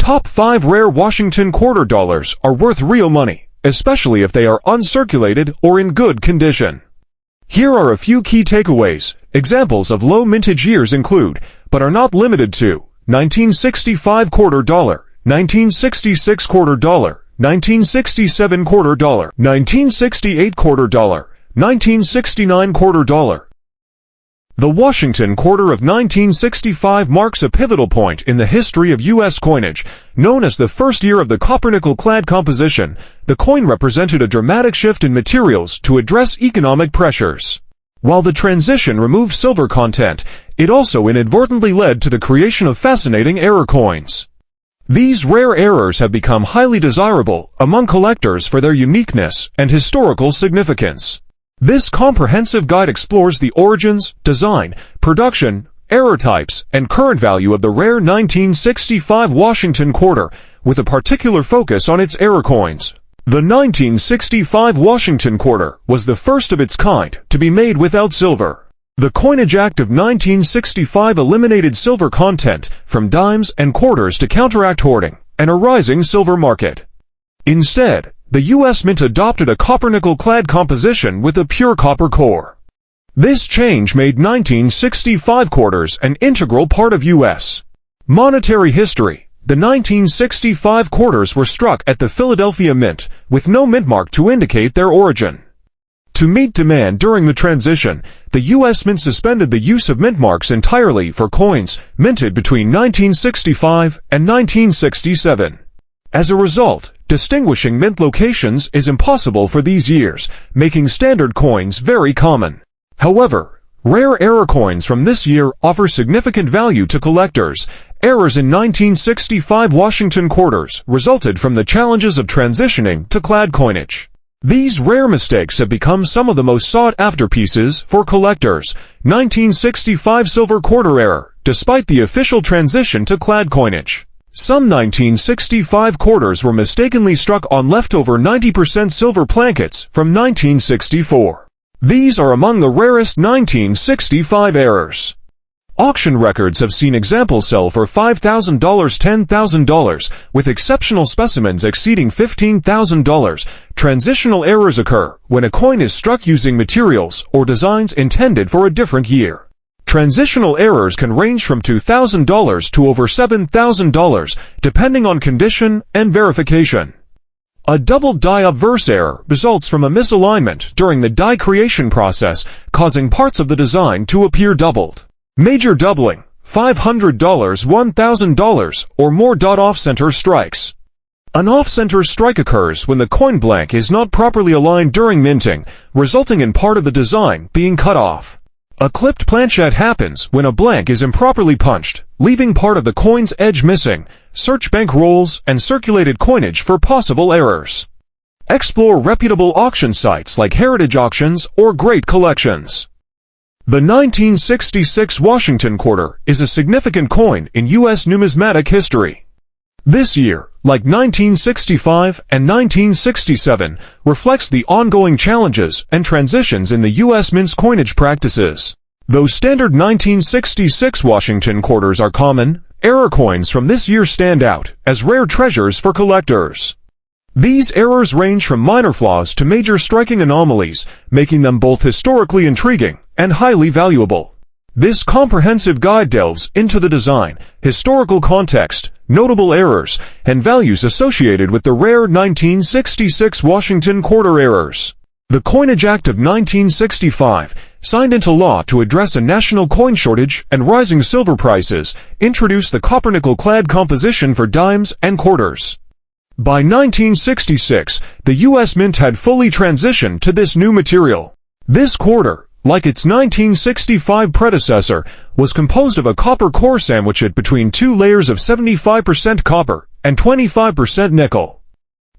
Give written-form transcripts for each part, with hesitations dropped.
top 5 rare Washington quarter dollars are worth real money, especially if they are uncirculated or in good condition. Here are a few key takeaways. Examples of low mintage years include, but are not limited to, 1965 quarter dollar, 1966 quarter dollar, 1967 quarter dollar, 1968 quarter dollar, 1969 quarter dollar. The Washington quarter of 1965 marks a pivotal point in the history of U.S. coinage. Known as the first year of the copper-nickel-clad composition, the coin represented a dramatic shift in materials to address economic pressures. While the transition removed silver content, it also inadvertently led to the creation of fascinating error coins. These rare errors have become highly desirable among collectors for their uniqueness and historical significance. This comprehensive guide explores the origins, design, production, error types, and current value of the rare 1965 Washington quarter, with a particular focus on its error coins. The 1965 Washington quarter was the first of its kind to be made without silver. The Coinage Act of 1965 eliminated silver content from dimes and quarters to counteract hoarding and a rising silver market. Instead, the U.S. Mint adopted a copper-nickel-clad composition with a pure copper core. This change made 1965 quarters an integral part of U.S. monetary history. The 1965 quarters were struck at the Philadelphia Mint, with no mint mark to indicate their origin. To meet demand during the transition, the U.S. Mint suspended the use of mint marks entirely for coins minted between 1965 and 1967. As a result, distinguishing mint locations is impossible for these years, making standard coins very common. However, rare error coins from this year offer significant value to collectors. Errors in 1965 Washington quarters resulted from the challenges of transitioning to clad coinage. These rare mistakes have become some of the most sought-after pieces for collectors. 1965 silver quarter error, despite the official transition to clad coinage. Some 1965 quarters were mistakenly struck on leftover 90% silver plankets from 1964. These are among the rarest 1965 errors. Auction records have seen examples sell for $5,000, $10,000, with exceptional specimens exceeding $15,000. Transitional errors occur when a coin is struck using materials or designs intended for a different year. Transitional errors can range from $2,000 to over $7,000, depending on condition and verification. A double die obverse error results from a misalignment during the die creation process, causing parts of the design to appear doubled. Major doubling, $500, $1,000, or more. Off-center strikes. An off-center strike occurs when the coin blank is not properly aligned during minting, resulting in part of the design being cut off. A clipped planchette happens when a blank is improperly punched, leaving part of the coin's edge missing. Search bank rolls and circulated coinage for possible errors. Explore reputable auction sites like Heritage Auctions or Great Collections. The 1966 Washington quarter is a significant coin in U.S. numismatic history. This year, like 1965 and 1967, reflects the ongoing challenges and transitions in the U.S. Mint's coinage practices. Though standard 1966 Washington quarters are common, error coins from this year stand out as rare treasures for collectors. These errors range from minor flaws to major striking anomalies, making them both historically intriguing and highly valuable. This comprehensive guide delves into the design, historical context, notable errors, and values associated with the rare 1966 Washington quarter errors. The Coinage Act of 1965, signed into law to address a national coin shortage and rising silver prices, introduced the copper-nickel-clad composition for dimes and quarters. By 1966, the U.S. Mint had fully transitioned to this new material. This quarter, like its 1965 predecessor, was composed of a copper core sandwiched between two layers of 75% copper and 25% nickel.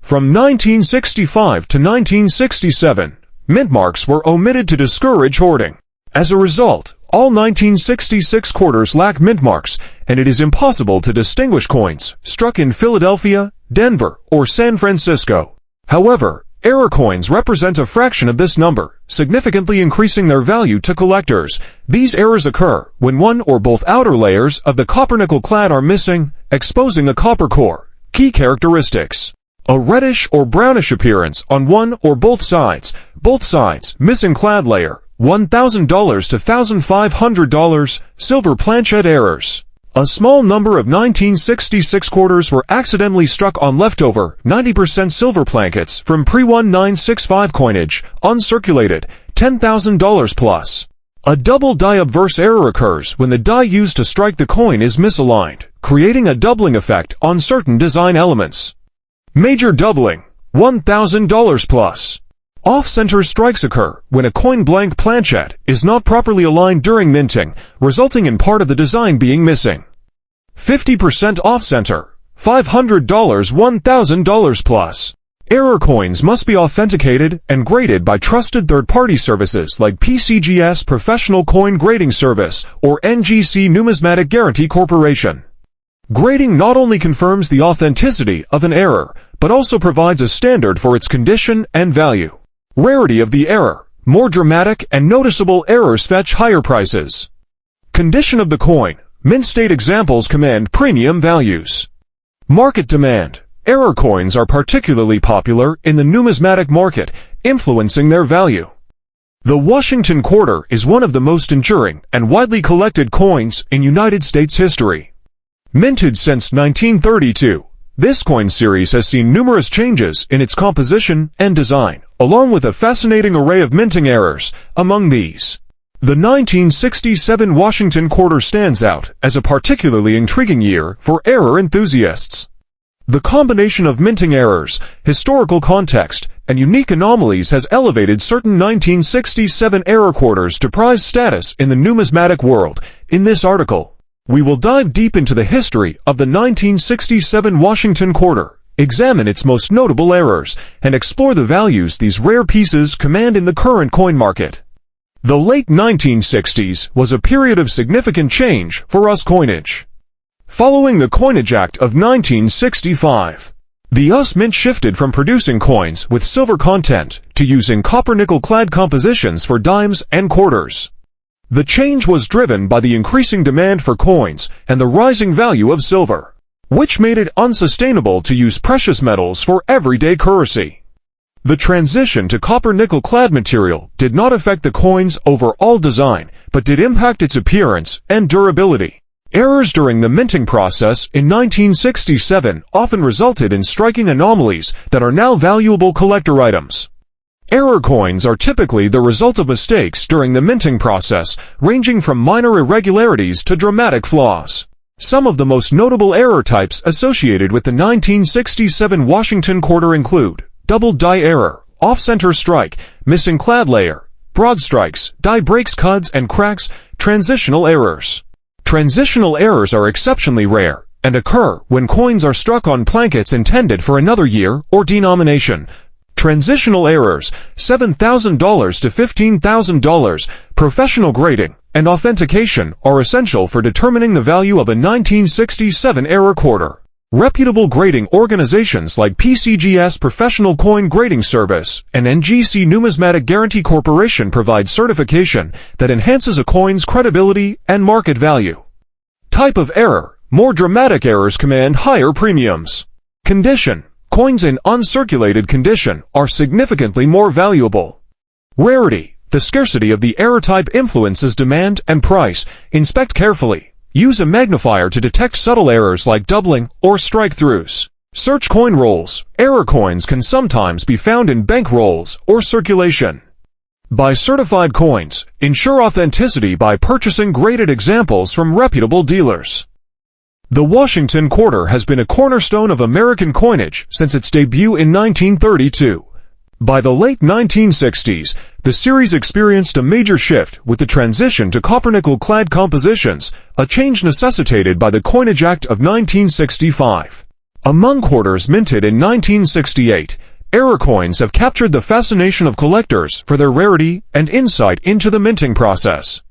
From 1965 to 1967, mint marks were omitted to discourage hoarding. As a result, all 1966 quarters lack mint marks, and it is impossible to distinguish coins struck in Philadelphia, Denver, or San Francisco. However, Error coins represent a fraction of this number, significantly increasing their value to collectors. These errors occur when one or both outer layers of the copper-nickel clad are missing, exposing the copper core. Key characteristics: a reddish or brownish appearance on one or both sides, missing clad layer, $1,000 to $1,500, silver planchet errors. A small number of 1966 quarters were accidentally struck on leftover 90% silver plankets from pre-1965 coinage, uncirculated, $10,000 plus. A double die obverse error occurs when the die used to strike the coin is misaligned, creating a doubling effect on certain design elements. Major doubling, $1,000 plus. Off-center strikes occur when a coin blank planchet is not properly aligned during minting, resulting in part of the design being missing. 50% off-center, $500, $1,000 plus. Error coins must be authenticated and graded by trusted third-party services like PCGS Professional Coin Grading Service or NGC Numismatic Guarantee Corporation. Grading not only confirms the authenticity of an error, but also provides a standard for its condition and value. Rarity of the error. More dramatic and noticeable errors fetch higher prices. Condition of the coin. Mint state examples command premium values. Market demand. Error coins are particularly popular in the numismatic market, influencing their value. The Washington quarter is one of the most enduring and widely collected coins in United States history. Minted since 1932, this coin series has seen numerous changes in its composition and design, along with a fascinating array of minting errors. Among these, the 1967 Washington quarter stands out as a particularly intriguing year for error enthusiasts. The combination of minting errors, historical context, and unique anomalies has elevated certain 1967 error quarters to prize status in the numismatic world. In this article, we will dive deep into the history of the 1967 Washington quarter, examine its most notable errors, and explore the values these rare pieces command in the current coin market. The late 1960s was a period of significant change for US coinage. Following the Coinage Act of 1965, the US Mint shifted from producing coins with silver content to using copper-nickel clad compositions for dimes and quarters. The change was driven by the increasing demand for coins and the rising value of silver, which made it unsustainable to use precious metals for everyday currency. The transition to copper-nickel clad material did not affect the coin's overall design, but did impact its appearance and durability. Errors during the minting process in 1967 often resulted in striking anomalies that are now valuable collector items. Error coins are typically the result of mistakes during the minting process, ranging from minor irregularities to dramatic flaws. Some of the most notable error types associated with the 1967 Washington quarter include double die error, off-center strike, missing clad layer, broad strikes, die breaks, cuts and cracks, transitional errors. Transitional errors are exceptionally rare and occur when coins are struck on plankets intended for another year or denomination. Transitional errors, $7,000 to $15,000, professional grading and authentication are essential for determining the value of a 1967 error quarter. Reputable grading organizations like PCGS Professional Coin Grading Service and NGC Numismatic Guarantee Corporation provide certification that enhances a coin's credibility and market value. Type of error. More dramatic errors command higher premiums. Condition. Coins in uncirculated condition are significantly more valuable. Rarity. The scarcity of the error type influences demand and price. Inspect carefully. Use a magnifier to detect subtle errors like doubling or strike-throughs. Search coin rolls. Error coins can sometimes be found in bank rolls or circulation. Buy certified coins. Ensure authenticity by purchasing graded examples from reputable dealers. The Washington quarter has been a cornerstone of American coinage since its debut in 1932. By the late 1960s, the series experienced a major shift with the transition to copper-nickel clad compositions, a change necessitated by the Coinage Act of 1965. Among quarters minted in 1968, error coins have captured the fascination of collectors for their rarity and insight into the minting process.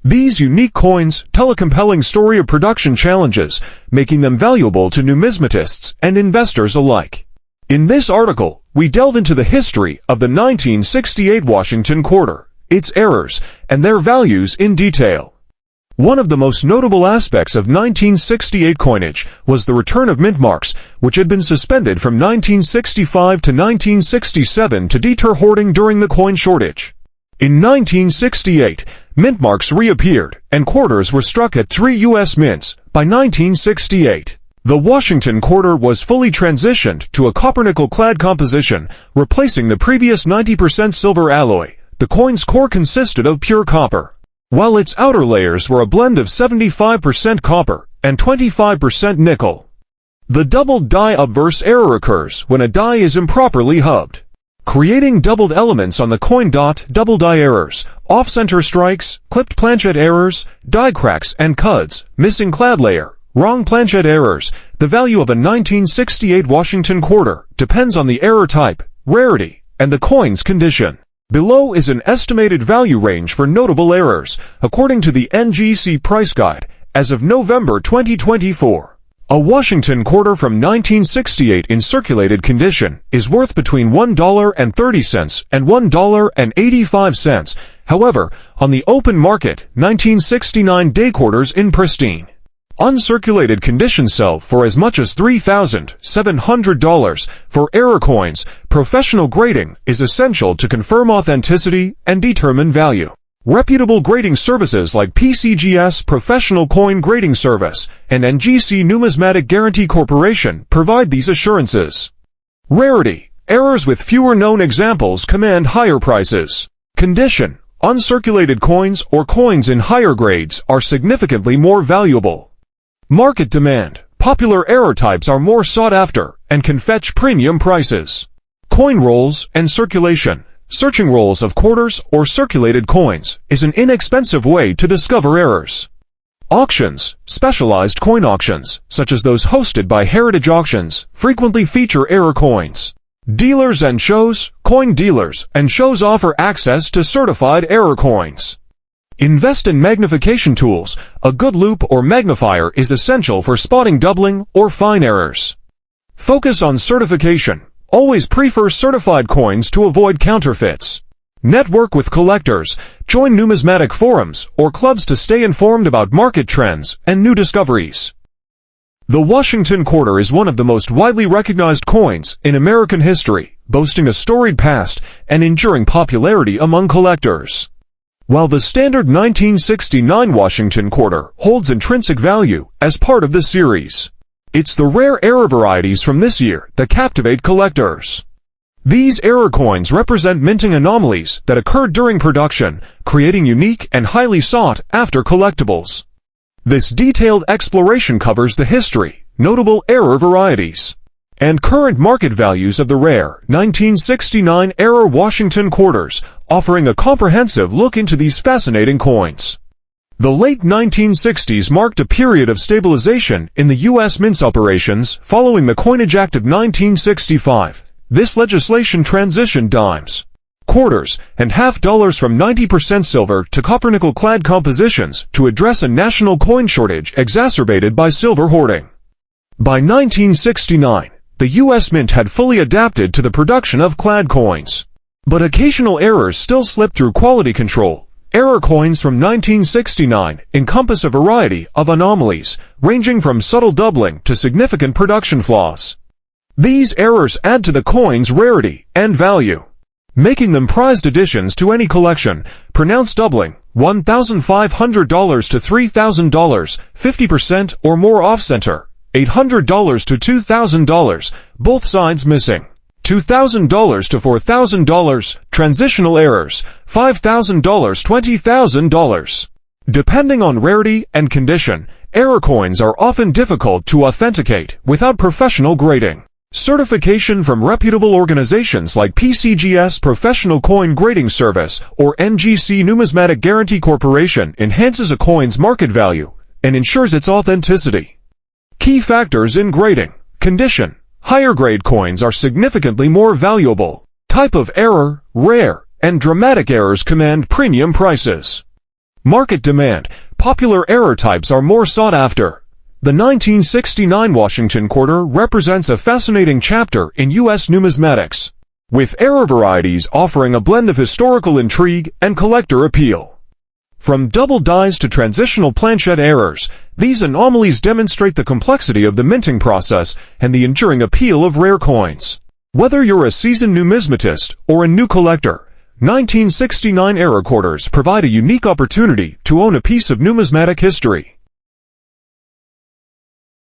These unique coins tell a compelling story of production challenges, making them valuable to numismatists and investors alike. In this article, we delve into the history of the 1968 Washington quarter, its errors, and their values in detail. One of the most notable aspects of 1968 coinage was the return of mint marks, which had been suspended from 1965 to 1967 to deter hoarding during the coin shortage. In 1968, mint marks reappeared, and quarters were struck at 3 U.S. mints. By 1968, the Washington quarter was fully transitioned to a copper-nickel-clad composition, replacing the previous 90% silver alloy. The coin's core consisted of pure copper, while its outer layers were a blend of 75% copper and 25% nickel. The doubled die obverse error occurs when a die is improperly hubbed, creating doubled elements on the coin. Double die errors, off-center strikes, clipped planchet errors, die cracks and cuds, missing clad layer, wrong planchet errors. The value of a 1968 Washington quarter depends on the error type, rarity, and the coin's condition. Below is an estimated value range for notable errors, according to the NGC Price Guide, as of November 2024. A Washington quarter from 1968 in circulated condition is worth between $1.30 and $1.85. However, on the open market, 1969 day quarters in pristine, uncirculated condition sell for as much as $3,700. For error coins, professional grading is essential to confirm authenticity and determine value. Reputable grading services like PCGS Professional Coin Grading Service and NGC Numismatic Guarantee Corporation provide these assurances. Rarity. Errors with fewer known examples command higher prices. Condition. Uncirculated coins or coins in higher grades are significantly more valuable. Market demand. Popular error types are more sought after and can fetch premium prices. Coin rolls and circulation. Searching rolls of quarters or circulated coins is an inexpensive way to discover errors. Auctions. Specialized coin auctions, such as those hosted by Heritage Auctions, frequently feature error coins. Dealers and shows. Coin dealers and shows offer access to certified error coins. Invest in magnification tools. A good loupe or magnifier is essential for spotting doubling or fine errors. Focus on certification. Always prefer certified coins to avoid counterfeits. Network with collectors. Join numismatic forums or clubs to stay informed about market trends and new discoveries. The Washington quarter is one of the most widely recognized coins in American history, boasting a storied past and enduring popularity among collectors. While the standard 1969 Washington quarter holds intrinsic value as part of the series, it's the rare error varieties from this year that captivate collectors. These error coins represent minting anomalies that occurred during production, creating unique and highly sought-after collectibles. This detailed exploration covers the history, notable error varieties, and current market values of the rare 1969 era Washington quarters, offering a comprehensive look into these fascinating coins. The late 1960s marked a period of stabilization in the U.S. mints operations following the Coinage Act of 1965. This legislation transitioned dimes, quarters, and half dollars from 90% silver to copper-nickel-clad compositions to address a national coin shortage exacerbated by silver hoarding. By 1969, the U.S. Mint had fully adapted to the production of clad coins, but occasional errors still slipped through quality control. Error coins from 1969 encompass a variety of anomalies, ranging from subtle doubling to significant production flaws. These errors add to the coin's rarity and value, making them prized additions to any collection. Pronounced doubling, $1,500 to $3,000, 50% or more off-center, $800 to $2,000, both sides missing. $2,000 to $4,000, transitional errors, $5,000, $20,000. Depending on rarity and condition, error coins are often difficult to authenticate without professional grading. Certification from reputable organizations like PCGS Professional Coin Grading Service or NGC Numismatic Guarantee Corporation enhances a coin's market value and ensures its authenticity. Key factors in grading. Condition. Higher grade coins are significantly more valuable. Type of error, rare, and dramatic errors command premium prices. Market demand. Popular error types are more sought after. The 1969 Washington quarter represents a fascinating chapter in U.S. numismatics, with error varieties offering a blend of historical intrigue and collector appeal. From double dies to transitional planchette errors, these anomalies demonstrate the complexity of the minting process and the enduring appeal of rare coins. Whether you're a seasoned numismatist or a new collector, 1969 error quarters provide a unique opportunity to own a piece of numismatic history.